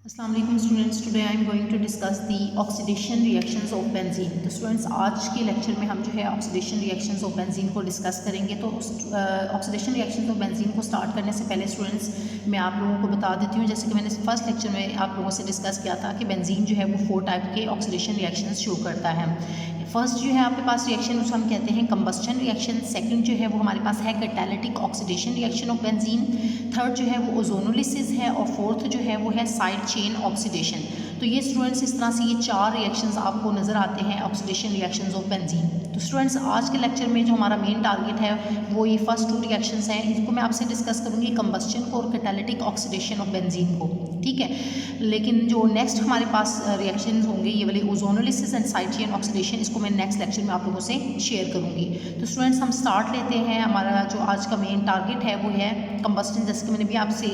अस्सलाम वालेकुम students, today I am going to discuss the oxidation reactions of benzene. तो students आज के लेक्चर में हम जो है ऑक्सीडेशन रिएक्शंस ऑफ बेंजीन को डिस्कस करेंगे। तो उस ऑक्सीडेशन रिएक्शंस ऑफ बेंजीन को स्टार्ट करने से पहले स्टूडेंट्स मैं आप लोगों को बता देती हूँ, जैसे कि मैंने फर्स्ट लेक्चर में आप लोगों से डिस्कस किया था कि बेंजीन जो है वो 4 टाइप के ऑक्सीडेशन रिएक्शंस शो करता है। फर्स्ट जो है आपके पास रिएक्शन उसको हम कहते हैं कंबस्टन रिएक्शन। सेकंड जो है वो हमारे पास है catalytic oxidation reaction of benzene. Third जो है वो ओजोनोलिसिस है और फोर्थ जो है वो है साइड चेन ऑक्सीडेशन। तो ये स्टूडेंट्स इस तरह से ये 4 रिएक्शंस आपको नज़र आते हैं ऑक्सीडेशन रिएक्शंस ऑफ बेंजीन। तो स्टूडेंट्स आज के लेक्चर में जो हमारा मेन टारगेट है वो ये फर्स्ट 2 रिएक्शंस हैं। इनको मैं आपसे डिस्कस करूँगी कंबस्टन को और कैटालिटिक ऑक्सीडेशन ऑफ बेंजीन को, ठीक है। लेकिन जो नेक्स्ट हमारे पास रिएक्शंस होंगे ये वाले ozonolysis and side chain oxidation, इसको मैं नेक्स्ट लेक्चर में आप लोगों से शेयर करूँगी। तो स्टूडेंट्स हम स्टार्ट लेते हैं। हमारा जो आज का मेन टारगेट है वो है कंबस्टन। जैसे कि मैंने भी आपसे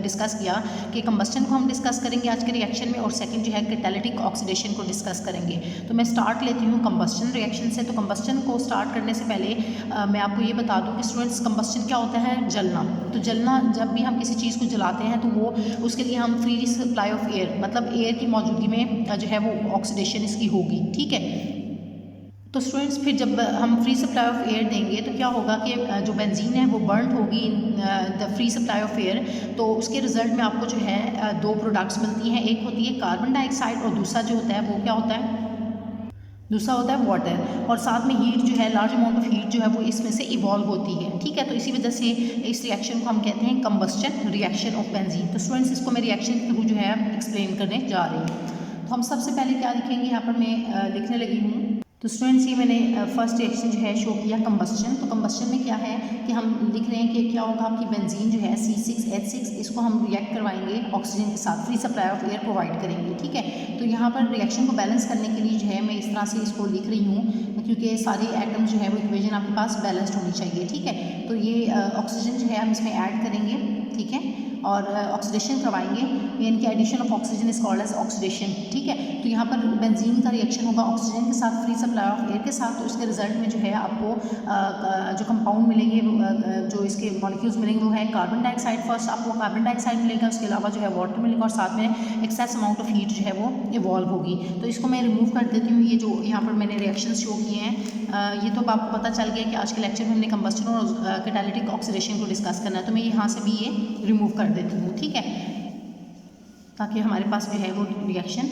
डिस्कस किया कि कंबस्टन को हम डिस्कस करेंगे आज के रिएक्शन में, और सेकंड जो है कैटालिटिक ऑक्सीडेशन को डिस्कस करेंगे। तो मैं स्टार्ट लेती हूँ कंबस्टन रिएक्शन से। तो कंबस्टन को स्टार्ट करने से पहले मैं आपको ये बता दूँ कि स्टूडेंट्स कंबस्टन क्या होता है? जलना। तो जलना, जब भी हम किसी चीज़ को जलाते हैं तो वो उसके लिए हम फ्री सप्लाई ऑफ एयर, मतलब एयर की मौजूदगी में जो है वो ऑक्सीडेशन इसकी होगी, ठीक है। तो स्टूडेंट्स फिर जब हम फ्री सप्लाई ऑफ एयर देंगे तो क्या होगा कि जो बेंजीन है वो बर्न होगी in the free supply of air. तो उसके रिजल्ट में आपको जो है 2 प्रोडक्ट्स मिलती हैं। एक होती है कार्बन डाइऑक्साइड और दूसरा जो होता है वो क्या होता है? दूसरा होता है वाटर। और साथ में हीट जो है, लार्ज अमाउंट ऑफ हीट जो है वो इसमें से इवॉल्व होती है, ठीक है। तो इसी वजह से इस रिएक्शन को हम कहते हैं कंबस्टन रिएक्शन ऑफ बेंजीन। तो स्टूडेंट्स इसको मैं रिएक्शन के थ्रू जो है एक्सप्लेन करने जा रही हूँ। तो हम सबसे पहले क्या लिखेंगे, यहाँ पर मैं लिखने लगी हूँ। तो स्टूडेंट्स ये मैंने फर्स्ट रिएक्शन जो है शो किया कंबस्टन। तो कंबस्टन में क्या है कि हम लिख रहे हैं कि क्या होगा कि बेंजीन जो है C6H6 इसको हम रिएक्ट करवाएंगे ऑक्सीजन के साथ, free supply of air provide करेंगे, ठीक है। तो यहाँ पर रिएक्शन को बैलेंस करने के लिए जो है मैं इस तरह से इसको लिख रही हूँ, क्योंकि सारे एटम्स जो है वो इक्वेशन आपके पास बैलेंस्ड होनी चाहिए, ठीक है। तो ये ऑक्सीजन जो है हम इसमें ऐड करेंगे, ठीक है, और ऑक्सीडेशन करवाएंगे, यानी कि addition of oxygen is called as oxidation, ठीक है। तो यहाँ पर बेंजीन का रिएक्शन होगा ऑक्सीजन के साथ, फ्री सप्लाई ऑफ एयर के साथ। तो इसके रिजल्ट में जो है आपको जो कंपाउंड मिलेंगे, जो इसके मॉलिक्यूल्स मिलेंगे वो है कार्बन डाइऑक्साइड। फर्स्ट आपको कार्बन डाइऑक्साइड मिलेगा, उसके अलावा जो है वाटर मिलेगा, और साथ में एक्सेस अमाउंट ऑफ हीट जो है वो इवॉल्व होगी। तो इसको मैं रिमूव कर देती हूँ। ये जो यहाँ पर मैंने रिएक्शन शो किए हैं, ये तो आपको पता चल गया कि आज के लेक्चर में हमने कंबस्टन और कैटालिटिक ऑक्सीडेशन को डिस्कस करना है। तो मैं यहाँ से भी ये रिमूव कर देती हूँ, ठीक है, ताकि हमारे पास जो है वो रिएक्शन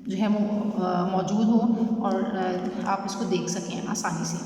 जो है वो मौजूद हो और आप इसको देख सकें आसानी से,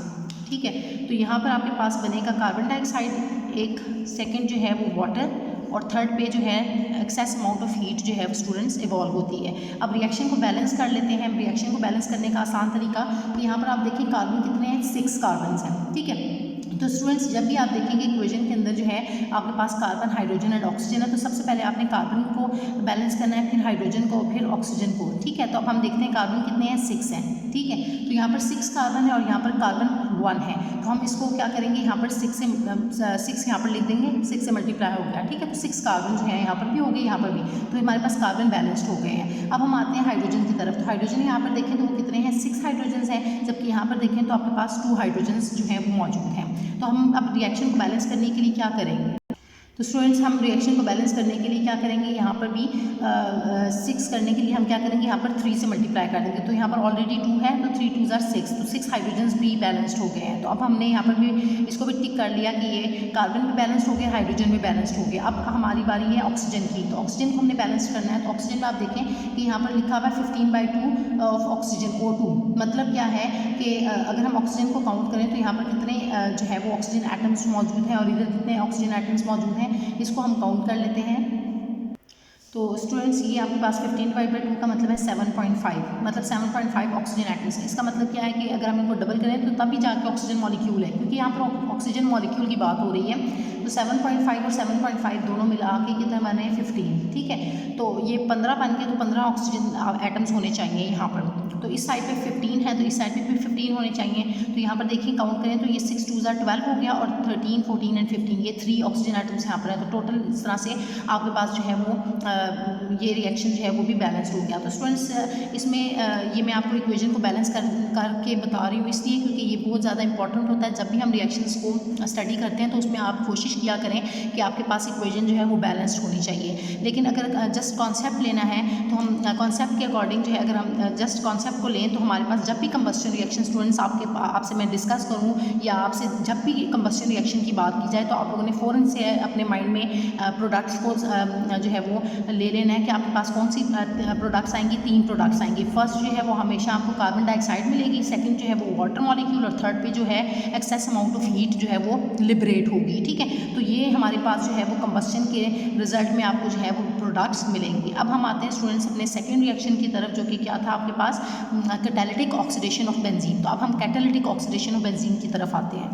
ठीक है। तो यहाँ पर आपके पास बनेगा कार्बन डाइऑक्साइड, एक सेकंड जो है वो वाटर, और थर्ड पे जो है एक्सेस अमाउंट ऑफ हीट जो है स्टूडेंट्स इवॉल्व होती है। अब रिएक्शन को बैलेंस कर लेते हैं। रिएक्शन को बैलेंस करने का आसान तरीका, तो यहाँ पर आप देखिए कार्बन कितने हैं? 6 कार्बन हैं, ठीक है। तो स्टूडेंट्स जब भी आप देखेंगे इक्वेशन के अंदर जो है आपके पास कार्बन, हाइड्रोजन एंड ऑक्सीजन है, तो सबसे पहले आपने कार्बन को बैलेंस करना है, फिर हाइड्रोजन को, फिर ऑक्सीजन को, ठीक है। तो अब हम देखते हैं कार्बन कितने हैं? 6 हैं, ठीक है। तो यहाँ पर 6 कार्बन है और यहाँ पर कार्बन 1 है। तो हम इसको क्या करेंगे, यहाँ पर 6 यहाँ पर लिख देंगे, 6 से मल्टीप्लाई हो गया, ठीक है। तो 6 कार्बन जो है यहाँ पर भी हो गए, यहाँ पर भी, तो हमारे पास कार्बन बैलेंस्ड हो गए हैं। अब हम आते हैं हाइड्रोजन की तरफ। तो हाइड्रोजन यहाँ पर देखें तो वो कितने हैं? 6 हाइड्रोजन हैं, जबकि यहाँ पर देखें तो आपके पास 2 हाइड्रोजन जो हैं वो मौजूद हैं। तो हम अब रिएक्शन को बैलेंस करने के लिए क्या करेंगे? तो स्टूडेंट्स हम रिएक्शन को बैलेंस करने के लिए क्या करेंगे, यहाँ पर भी 6 करने के लिए हम क्या करेंगे, यहाँ पर 3 से मल्टीप्लाई कर देंगे। तो यहाँ पर ऑलरेडी 2 है, तो 3 2 = 6, तो 6 हाइड्रोजन्स भी बैलेंस्ड हो गए हैं। तो अब हमने यहाँ पर भी इसको भी टिक कर लिया कि ये कार्बन भी बैलेंस्ड हो गया, हाइड्रोजन भी बैलेंस्ड हो गया। अब हमारी बारी है ऑक्सीजन की। तो ऑक्सीजन को हमने बैलेंस करना है। तो ऑक्सीजन में आप देखें कि यहाँ पर लिखा हुआ है 15/2 ऑफ ऑक्सीजन, O2। मतलब क्या है कि अगर हम ऑक्सीजन को काउंट करें तो यहाँ पर कितने जो है वो ऑक्सीजन एटम्स मौजूद हैं, और इधर कितने ऑक्सीजन एटम्स मौजूद हैं, इसको हम काउंट कर लेते हैं। तो स्टूडेंट्स ये आपके पास 15/2 का मतलब है 7.5, मतलब 7.5 ऑक्सीजन एटम्स है। इसका मतलब क्या है कि अगर हम इनको डबल करें तो तभी जाके ऑक्सीजन मॉलिक्यूल है, क्योंकि यहाँ पर ऑक्सीजन मॉलिक्यूल की बात हो रही है। तो 7.5 और 7.5 दोनों मिला के कितने बने? 15, ठीक है। तो ये 15 बन के तो 15 ऑक्सीजन एटम्स होने चाहिए यहाँ पर। तो इस साइड पे 15 है, तो इस साइड पे भी 15 होने चाहिए। तो यहाँ पर देखिए काउंट करें तो ये 6 2 = 12 हो गया, और 13 14 एंड 15 ये 3 ऑक्सीजन एटम्स यहाँ पर है। तो टोटल इस तरह से आपके पास जो है वो ये रिएक्शन जो है वो भी बैलेंस हो गया। तो स्टूडेंट्स इसमें ये मैं आपको इक्वेशन को बैलेंस करके बता रही हूँ इसलिए क्योंकि ये बहुत ज़्यादा इंपॉर्टेंट होता है। जब भी हम रिएक्शंस को स्टडी करते हैं तो उसमें आप कोशिश किया करें कि आपके पास इक्वेशन जो है वो बैलेंस्ड होनी चाहिए। लेकिन अगर जस्ट कॉन्सेप्ट लेना है तो हम कॉन्सेप्ट के अकॉर्डिंग जो है अगर हम जस्ट कॉन्सेप्ट को लें तो हमारे पास जब भी कंबस्शन रिएक्शन स्टूडेंट्स आपसे मैं डिस्कस करूँ या आपसे जब भी कंबस्शन रिएक्शन की बात की जाए तो आप लोगों ने फ़ौरन से अपने माइंड में प्रोडक्ट्स को जो है वो ले लेना है कि आपके पास कौन सी प्रोडक्ट्स आएंगी। 3 प्रोडक्ट्स आएंगी। फर्स्ट जो है वो हमेशा आपको कार्बन डाइऑक्साइड मिलेगी, सेकंड जो है वो वाटर मॉलिक्यूल और थर्ड पे जो है एक्सेस अमाउंट ऑफ हीट जो है वो लिबरेट होगी। ठीक है, तो ये हमारे पास जो है वो कंबस्शन के रिजल्ट में आपको जो है वो प्रोडक्ट्स मिलेंगे। अब हम आते हैं स्टूडेंट्स अपने सेकेंड रिएक्शन की तरफ जो कि क्या था आपके पास कैटालिटिक ऑक्सीडेशन ऑफ बेंजीन। तो अब हम कैटालिटिक ऑक्सीडेशन ऑफ बेंजीन की तरफ आते हैं।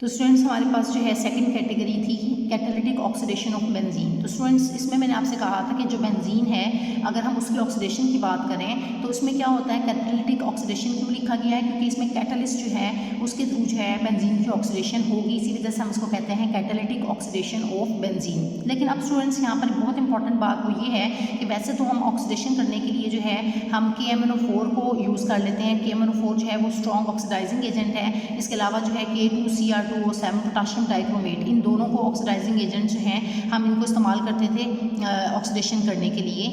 तो स्टूडेंट्स हमारे पास जो है सेकंड कैटेगरी थी कैटालिटिक ऑक्सीडेशन ऑफ बेंजीन। तो स्टूडेंट्स इसमें मैंने आपसे कहा था कि जो बेंजीन है अगर हम उसकी ऑक्सीडेशन की बात करें तो उसमें क्या होता है कैटालिटिक ऑक्सीडेशन क्यों लिखा गया है क्योंकि इसमें कैटलिस्ट जो है उसके थ्रू जो है बेंजीन की ऑक्सीडेशन होगी, इसी वजह से हम इसको कहते हैं कैटालिटिक ऑक्सीडेशन ऑफ बेंजीन। लेकिन अब स्टूडेंट्स यहाँ पर बहुत इंपॉर्टेंट बात वो ये है कि वैसे तो हम ऑक्सीडेशन करने के लिए जो है हम KMnO4 को यूज़ कर लेते हैं। KMnO4 जो है वो स्ट्रॉन्ग ऑक्सीडाइजिंग एजेंट है। इसके अलावा जो है K2Cr2O7 पोटाशियम डाइक्रोमेट, इन दोनों को ऑक्सीडाइजिंग एजेंट जो हैं हम इनको इस्तेमाल करते थे ऑक्सीडेशन करने के लिए,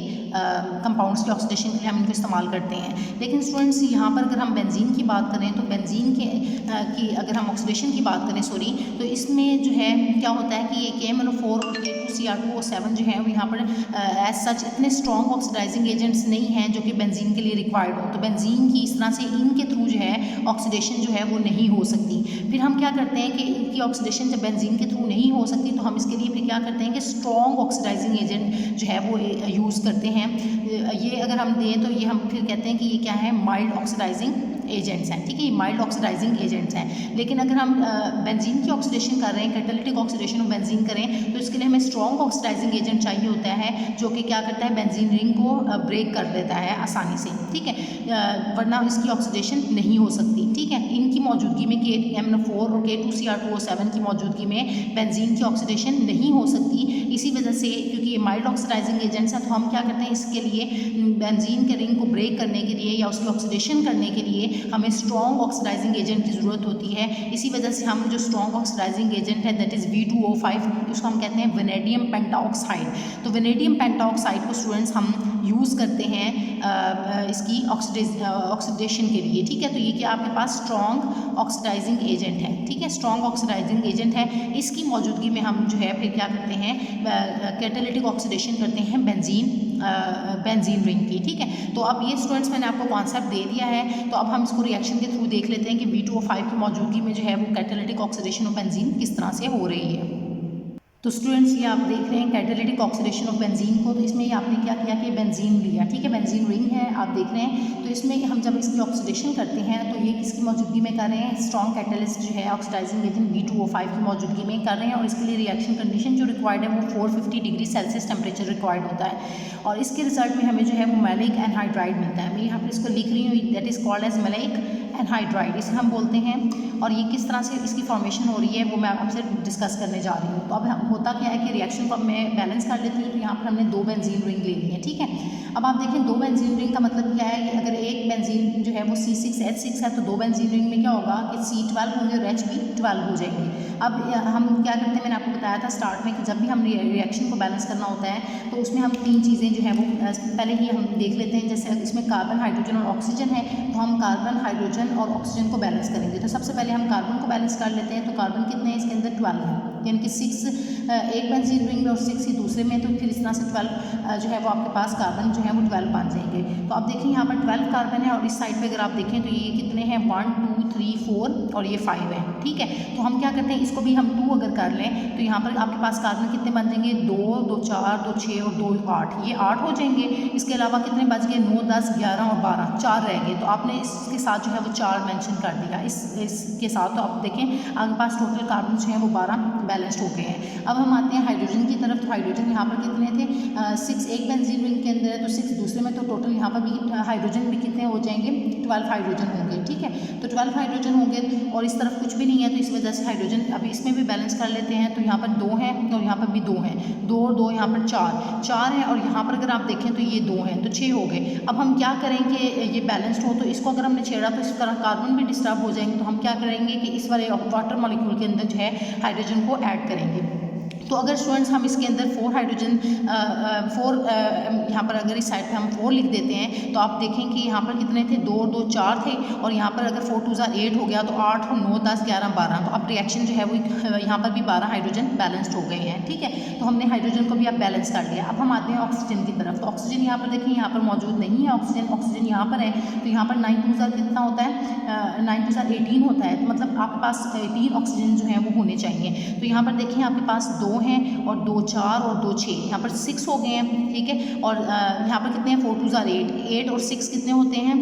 कंपाउंड्स की ऑक्सीडेशन के लिए हम इनको इस्तेमाल करते हैं। लेकिन स्टूडेंट्स यहाँ पर अगर हम बेंजीन की बात करें तो बेंजीन की अगर हम ऑक्सीडेशन की बात करें तो इसमें जो है क्या होता है कि ये KMnO4 और K2Cr2O7 जो है वो यहाँ पर एज सच इतने स्ट्रॉन्ग ऑक्सीडाइजिंग एजेंट्स नहीं हैं जो कि बेंजीन के लिए रिक्वायर्ड हो। तो बेंजीन की इस तरह से इनके थ्रू जो है ऑक्सीडेशन जो है वो नहीं हो सकती। फिर हम क्या करते हैं कि इनकी ऑक्सीडेशन जब बेंजीन के थ्रू नहीं हो सकती तो हम इसके लिए फिर क्या करते हैं कि स्ट्रॉन्ग ऑक्सीडाइजिंग एजेंट जो है वो यूज़ करते हैं। ये अगर हम दें तो ये हम फिर कहते हैं कि ये क्या है माइल्ड ऑक्सीडाइजिंग एजेंट्स हैं। ठीक है, ये माइल्ड ऑक्सीडाइजिंग एजेंट्स हैं। लेकिन अगर हम बेंजीन की ऑक्सीडेशन कर रहे हैं, कैटालिटिक ऑक्सीडेशन ऑफ बेंजीन करें तो इसके लिए हमें स्ट्रॉन्ग ऑक्सीडाइजिंग एजेंट चाहिए होता है जो कि क्या करता है बेंजीन रिंग को ब्रेक कर देता है आसानी से। ठीक है, वरना इसकी ऑक्सीडेशन नहीं हो सकती। ठीक है, इनकी मौजूदगी में KMnO4 और K2Cr2O7 की मौजूदगी में बेंजीन की ऑक्सीडेशन नहीं हो सकती। इसी वजह से क्योंकि ये माइल्ड ऑक्सीडाइजिंग एजेंट्स हैं तो हम क्या करते हैं इसके लिए बेंजीन के रिंग को ब्रेक करने के लिए या उसकी ऑक्सीडेशन करने के लिए हमें स्ट्रॉन्ग ऑक्सीडाइजिंग एजेंट की ज़रूरत होती है। इसी वजह से हम जो स्ट्रॉन्ग ऑक्सीडाइजिंग एजेंट है दैट इज़ V2O5 उसको हम कहते हैं वेनेडियम पेंटाऑक्साइड। तो वेनेडियम पेंटाऑक्साइड को स्टूडेंट्स हम यूज़ करते हैं इसकी ऑक्सीडेशन के लिए। ठीक है, तो ये क्या आपके पास स्ट्रॉन्ग ऑक्सीडाइजिंग एजेंट है। ठीक है, स्ट्रॉन्ग ऑक्सीडाइजिंग एजेंट है। इसकी मौजूदगी में हम जो है फिर क्या करते हैं कैटालिटिक ऑक्सीडेशन करते हैं बेंजीन रिंग की। ठीक है, तो अब ये स्टूडेंट्स मैंने आपको कॉन्सेप्ट दे दिया है। तो अब हम इसको रिएक्शन के थ्रू देख लेते हैं कि V2O5 की मौजूदगी में जो है वो कैटालिटिक ऑक्सीडेशन ऑफ बेंजीन किस तरह से हो रही है। तो स्टूडेंट्स ये आप देख रहे हैं कैटालिटिक ऑक्सीडेशन ऑफ बेंजीन को। तो इसमें ये आपने क्या किया कि बेंजीन लिया। ठीक है, बेंजीन रिंग है आप देख रहे हैं। तो इसमें हम जब इसकी ऑक्सीडेशन करते हैं तो ये किसकी मौजूदगी में कर रहे हैं स्ट्रॉन्ग कैटलिस्ट जो है ऑक्सीडाइजिंग एजेंट V2O5 की मौजूदगी में कर रहे हैं। और इसके लिए रिएक्शन कंडीशन जो रिक्वायर्ड है वो 450 डिग्री सेल्सियस टेम्परेचर रिक्वायर्ड होता है। और इसके रिजल्ट में हमें जो है वो मैलिक एनहाइड्राइड मिलता है। मैं यहाँ पर इसको लिख रही हूँ that is called as maleic anhydride, इसे हम बोलते हैं। और ये किस तरह से इसकी फॉर्मेशन हो रही है वो मैं आपसे डिस्कस करने जा रही हूँ। तो अब होता क्या है कि रिएक्शन को अब मैं बैलेंस कर लेती हूँ। तो यहाँ पर हमने 2 बेंजीन रिंग ले ली है। ठीक है, अब आप देखें 2 बेंजीन रिंग का मतलब क्या है कि अगर एक बेंजीन जो है वो C6H6 है तो 2 बेंजीन रिंग में क्या होगा कि C12 होंगे और H भी 12 हो जाएंगे। अब हम क्या करते हैं मैंने आपको बताया था स्टार्ट में कि जब भी हम रिएक्शन को बैलेंस करना होता है तो उसमें हम 3 चीज़ें जो है वो पहले ही हम देख लेते हैं। जैसे इसमें कार्बन हाइड्रोजन और ऑक्सीजन है तो हम कार्बन हाइड्रोजन और ऑक्सीजन को बैलेंस करेंगे। तो सबसे पहले हम कार्बन को बैलेंस कर लेते हैं। तो कार्बन कितने हैं इसके अंदर 12 है, यानी कि 6 एक बेंजीन रिंग में और 6 ही दूसरे में। तो फिर इस तरह से 12 जो है वो आपके पास कार्बन जो है वो 12 बन जाएंगे। तो आप देखिए यहाँ पर 12 कार्बन है और इस साइड पे अगर आप देखें तो ये कितने हैं 1 2 3 4 और ये 5 है। ठीक है, तो हम क्या करते हैं इसको भी हम 2 अगर कर लें तो यहाँ पर आपके पास कार्बन कितने बन जाएंगे 2 2 4 2 6 और 2 8, ये 8 हो जाएंगे। इसके अलावा कितने बच गए 9 10 11 और 12, 4 रह गए। तो आपने इसके साथ जो है वो 4 मेंशन कर दिया इसके साथ। तो आप देखें आपके पास टोटल कार्बन जो है वो 12 बैलेंस्ड हो गए हैं। अब हम आते हैं हाइड्रोजन की तरफ। तो हाइड्रोजन यहाँ पर कितने थे, 6 एक बेंजीन रिंग के अंदर है, तो 6 दूसरे में, तो टोटल यहाँ पर भी हाइड्रोजन भी कितने हो जाएंगे, 12 हाइड्रोजन होंगे। ठीक है, तो 12 हाइड्रोजन होंगे और इस तरफ कुछ भी नहीं है, तो इस वजह से हाइड्रोजन अभी इसमें भी बैलेंस कर लेते हैं। तो यहाँ पर 2 हैं और यहाँ पर भी 2 हैं, 2 और 2 यहाँ पर 4 हैं और यहाँ पर अगर आप देखें तो ये 2 हैं, तो 6 हो गए। अब हम क्या करेंगे, ये बैलेंस्ड हो तो इसको अगर हमने छेड़ा तो इस तरह कार्बन भी डिस्टर्ब हो जाएंगे, तो हम क्या करेंगे कि इस वाले वाटर मॉलिक्यूल के अंदर जो है हाइड्रोजन को ऐड करेंगे। तो अगर स्टूडेंट्स हम इसके अंदर 4 हाइड्रोजन 4 यहाँ पर अगर इस साइड पे हम 4 लिख देते हैं तो आप देखें कि यहाँ पर कितने थे, 2 और 2 4 थे और यहाँ पर अगर 4 2 8 हो गया तो 8 और 9 10 11 12, तो अब रिएक्शन जो है वो यहाँ पर भी 12 हाइड्रोजन बैलेंस्ड हो गए हैं। ठीक है, तो हमने हाइड्रोजन को भी अब बैलेंस कर लिया। अब हम आते हैं ऑक्सीजन की तरफ। तो ऑक्सीजन यहाँ पर देखिए यहाँ पर मौजूद नहीं है, ऑक्सीजन यहाँ पर है, तो यहाँ पर 9 2 कितना होता है, 9 2 18 होता है, तो मतलब आपके पास 18 ऑक्सीजन जो है वो होने चाहिए। तो यहाँ पर देखिए आपके पास 2 हैं और 2 4 और 2 6, यहाँ पर 6 हो गए हैं। ठीक है, और यहाँ पर कितने हैं, 4 2 8 और 6 कितने होते हैं,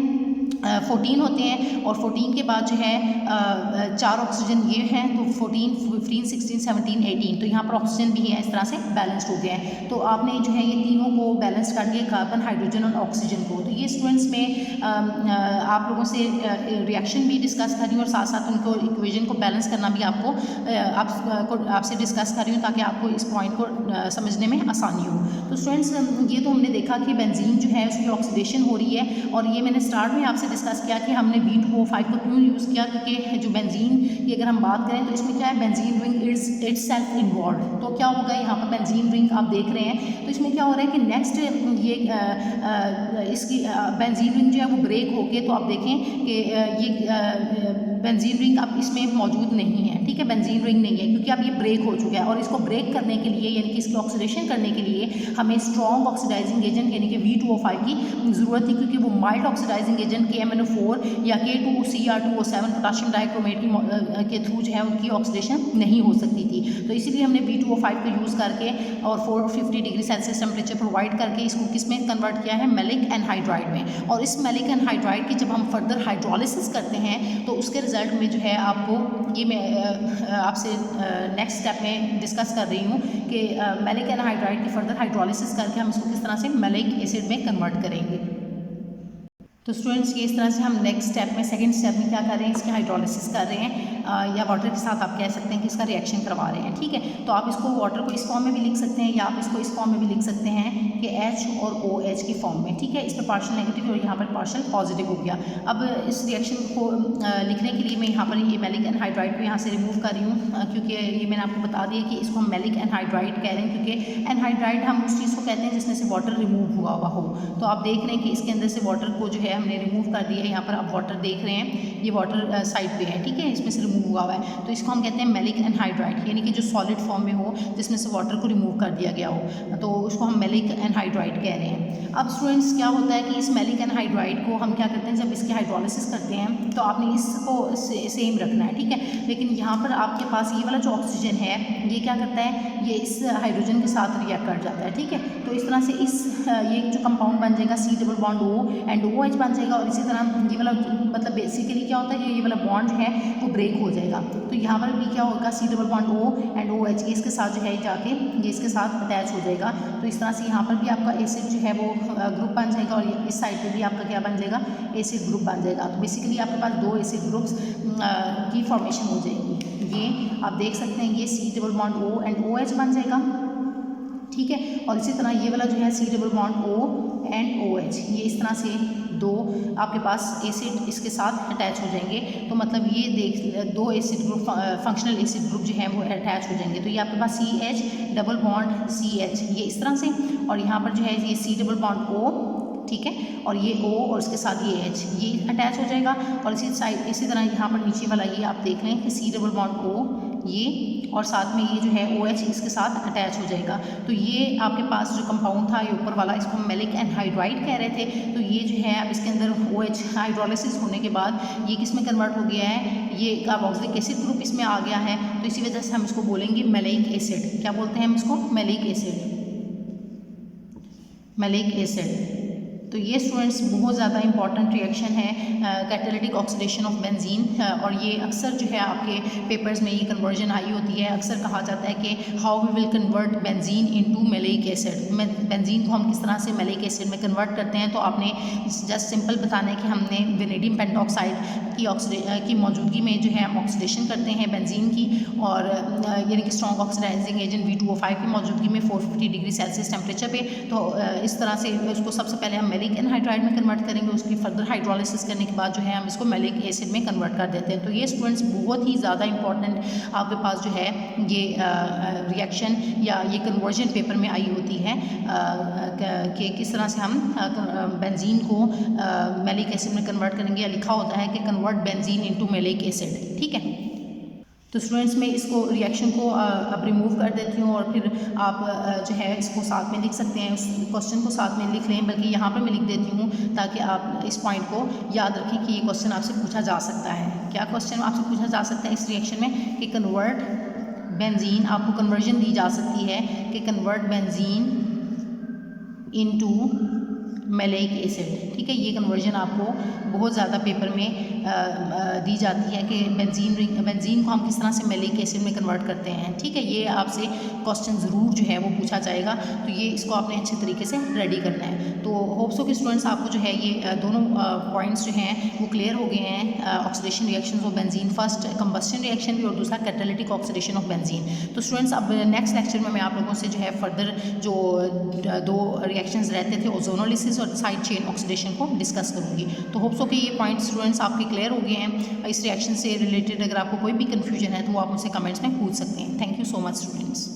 14 होते हैं और 14 के बाद जो है 4 ऑक्सीजन ये हैं, तो 14 15 16 17 18, तो यहाँ पर ऑक्सीजन भी है, इस तरह से बैलेंस्ड हो गया है। तो आपने जो है ये तीनों को बैलेंस कर दिया, कार्बन हाइड्रोजन और ऑक्सीजन को। तो ये स्टूडेंट्स में आप लोगों से रिएक्शन भी डिस्कस कर रही हूँ और साथ साथ उनको इक्वेशन को बैलेंस करना भी आपसे डिस्कस कर रही हूँ ताकि आपको इस पॉइंट को समझने में आसानी हो। तो स्टूडेंट्स ये तो हमने देखा कि बेंजीन जो है उसकी ऑक्सीडेशन हो रही है और ये मैंने स्टार्ट में आपसे डिस्कस किया कि हमने V2O5 को क्यों यूज़ किया, क्योंकि जो बेंजीन की अगर हम बात करें तो इसमें क्या है, benzene ring is itself involve. तो क्या होगा, यहाँ पर बेंजीन रिंग आप देख रहे हैं, तो इसमें क्या हो रहा है कि नेक्स्ट ये इसकी बेंजीन रिंग जो है वो ब्रेक होके, तो आप देखें कि ये बेंजीन रिंग अब इसमें मौजूद नहीं है। ठीक है, बेंजीन रिंग नहीं है क्योंकि अब ये ब्रेक हो चुका है और इसको ब्रेक करने के लिए यानी कि इसकी ऑक्सीडेशन करने के लिए हमें स्ट्रॉन्ग ऑक्सीडाइजिंग एजेंट यानी कि V2O5 की ज़रूरत थी, क्योंकि वो माइल्ड ऑक्सीडाइजिंग एजेंट KMnO4 या K2Cr2O7 पोटेशियम डाइक्रोमेट के थ्रू जो है उनकी ऑक्सीडेशन नहीं हो सकती थी। तो इसीलिए हमने V2O5 को यूज़ करके और 450 डिग्री सेल्सियस टेम्परेचर प्रोवाइड करके इसको किस में कन्वर्ट किया है, मैलिक एनहाइड्राइड में। और इस मैलिक एनहाइड्राइड की जब हम फर्दर हाइड्रोलिसिस करते हैं तो उसके रिजल्ट में जो है आपको ये मैं आपसे नेक्स्ट स्टेप में डिस्कस कर रही हूँ कि मैलिक एनहाइड्राइड की फर्दर हाइड्रोलिसिस करके हम इसको किस तरह से मैलिक एसिड में कन्वर्ट करेंगे। तो स्टूडेंट्स ये इस तरह से हम नेक्स्ट स्टेप में सेकंड स्टेप में क्या कर रहे हैं, इसकी हाइड्रोलिसिस कर रहे हैं या वाटर के साथ आप कह सकते हैं कि इसका रिएक्शन करवा रहे हैं। ठीक है, तो आप इसको वाटर को इस फॉर्म में भी लिख सकते हैं या आप इसको इस फॉर्म में भी लिख सकते हैं कि H और OH की फॉर्म में। ठीक है, इस पर पार्शियल नेगेटिव और यहाँ पर पार्शियल पॉजिटिव हो गया। अब इस रिएक्शन को लिखने के लिए मैं यहाँ पर ये मैलिक एनहाइड्राइड को यहाँ से रिमूव कर रही हूँ, क्योंकि ये मैंने आपको बता दिया कि इसको हम मैलिक एनहाइड्राइड कह रहे हैं, क्योंकि एनहाइड्राइड हम उस चीज़ को कहते हैं जिसमें से वाटर रिमूव हुआ हो। तो आप देख रहे हैं कि इसके अंदर से वाटर को जो है हमने रिमूव कर दिया है। यहाँ पर आप वाटर देख रहे हैं, ये वाटर साइड पे है। ठीक है, इसमें से रिमूव हुआ हुआ है, तो इसको हम कहते हैं मैलिक एनहाइड्राइड, यानी कि जो सॉलिड फॉर्म में हो जिसमें से वाटर को रिमूव कर दिया गया हो, तो उसको हम मैलिक एनहाइड्राइड कह रहे हैं। अब स्टूडेंट्स क्या होता है कि इस मैलिक एनहाइड्राइड को हम क्या करते हैं, जब इसकी हाइड्रोलिसिस करते हैं तो आपने इसको सेम रखना है। ठीक है, लेकिन यहाँ पर आपके पास ये वाला जो ऑक्सीजन है ये क्या करता है, ये इस हाइड्रोजन के साथ रिएक्ट कर जाता है। ठीक है, तो इस तरह से ये जो कंपाउंड बन जाएगा C double bond O and OH बन जाएगा और इसी तरह ये वाला मतलब बेसिकली क्या होता है, ये वाला बॉन्ड जो है वो ब्रेक हो जाएगा। तो यहाँ पर भी क्या होगा, C double bond O and OH ये इसके साथ जो है जाके ये इसके साथ अटैच हो जाएगा। तो इस तरह से यहाँ पर भी आपका एसिड जो है वो ग्रुप बन जाएगा और इस साइड पे भी आपका क्या बन जाएगा, एसिड ग्रुप बन जाएगा। तो बेसिकली आपके पास 2 एसिड ग्रुप्स की फॉर्मेशन हो जाएगी। ये आप देख सकते हैं, ये C double bond O and OH बन जाएगा। ठीक है, और इसी तरह ये वाला जो है C double bond O and OH, ये इस तरह से 2 आपके पास एसिड इसके साथ अटैच हो जाएंगे। तो मतलब ये देख 2 acid group functional acid group जो है वो अटैच हो जाएंगे। तो ये आपके पास CH डबल बॉन्ड CH ये इस तरह से, और यहाँ पर जो है ये C डबल बॉन्ड O, ठीक है, और ये O और इसके साथ ये H ये अटैच हो जाएगा। और इसी तरह यहाँ पर नीचे वाला ये आप देख लें कि C डबल बॉन्ड O ये और साथ में ये जो है OH इसके साथ अटैच हो जाएगा। तो ये आपके पास जो कंपाउंड था ये ऊपर वाला, इसको हम मैलिक एनहाइड्राइड कह रहे थे। तो ये जो है अब इसके अंदर OH हाइड्रोलिसिस होने के बाद ये किस में कन्वर्ट हो गया है, ये कार्बोक्सिलिक एसिड ग्रुप इसमें आ गया है। तो इसी वजह से हम इसको बोलेंगे मैलिक एसिड। क्या बोलते हैं हम इसको, मैलिक एसिड, मैलिक एसिड। तो ये स्टूडेंट्स बहुत ज़्यादा इंपॉर्टेंट रिएक्शन है कैटालिटिक ऑक्सीडेशन ऑफ बेंजीन, और ये अक्सर जो है आपके पेपर्स में ये कन्वर्जन आई होती है। अक्सर कहा जाता है कि how we will convert benzene into maleic acid, benzene को हम किस तरह से मैलिक एसिड में कन्वर्ट करते हैं। तो आपने जस्ट सिंपल बताना है कि हमने वेनेडियम पेंटॉक्साइड की मौजूदगी में जो है हम ऑक्सीडेशन करते हैं बेंजीन की, और यानी कि स्ट्रॉन्ग ऑक्सीडाइजिंग एजेंट V2O5 की मौजूदगी में 450 डिग्री सेल्सियस टेम्परेचर पे। तो इस तरह से उसको सबसे पहले हम मैलिक एनहाइड्राइड में कन्वर्ट करेंगे, उसकी फर्दर हाइड्रोलिसिस करने के बाद जो है हम इसको मैलिक एसिड में कन्वर्ट कर देते हैं। तो ये स्टूडेंट्स बहुत ही ज़्यादा इंपॉर्टेंट आपके पास जो है ये रिएक्शन या ये कन्वर्जन पेपर में आई होती है कि किस तरह से हम बेंजीन को मैलिक एसिड में कन्वर्ट करेंगे, या लिखा होता है कि convert benzene into maleic acid. ठीक है, तो स्टूडेंट्स मैं इसको रिएक्शन को अब रिमूव कर देती हूँ, और फिर आप जो है इसको साथ में लिख सकते हैं, उस क्वेश्चन को साथ में लिख लें, बल्कि यहाँ पर मैं लिख देती हूँ ताकि आप इस पॉइंट को याद रखें कि ये क्वेश्चन आपसे पूछा जा सकता है। क्या क्वेश्चन आपसे पूछा जा सकता है इस रिएक्शन में कि कन्वर्ट बेंजीन, आपको कन्वर्जन दी जा सकती है कि convert benzene into maleic acid. ठीक है, ये कन्वर्जन आपको बहुत ज़्यादा पेपर में दी जाती है कि बेंजीन को हम किस तरह से मैलिक एसिड में कन्वर्ट करते हैं। ठीक है, ये आपसे क्वेश्चन ज़रूर जो है वो पूछा जाएगा, तो ये इसको आपने अच्छे तरीके से रेडी करना है। तो होप्स हो कि स्टूडेंट्स आपको जो है ये दोनों पॉइंट्स जो हैं वो क्लियर हो गए हैं, oxidation reaction of benzene, first combustion reaction भी और दूसरा कैटालिटिक ऑक्सीडेशन ऑफ बेंजीन। तो स्टूडेंट्स अब नेक्स्ट लेक्चर में मैं आप लोगों से जो है फर्दर जो दो रिएक्शंस रहते थे ओजोनोलिसिस और साइड चेन ऑक्सीडेशन को डिस्कस करूंगी। तो होप्स हो कि ये पॉइंट स्टूडेंट्स आपके क्लियर हो गए हैं। इस रिएक्शन से रिलेटेड अगर आपको कोई भी कन्फ्यूजन है तो वो आप मुझसे कमेंट्स में पूछ सकते हैं। Thank you so much students.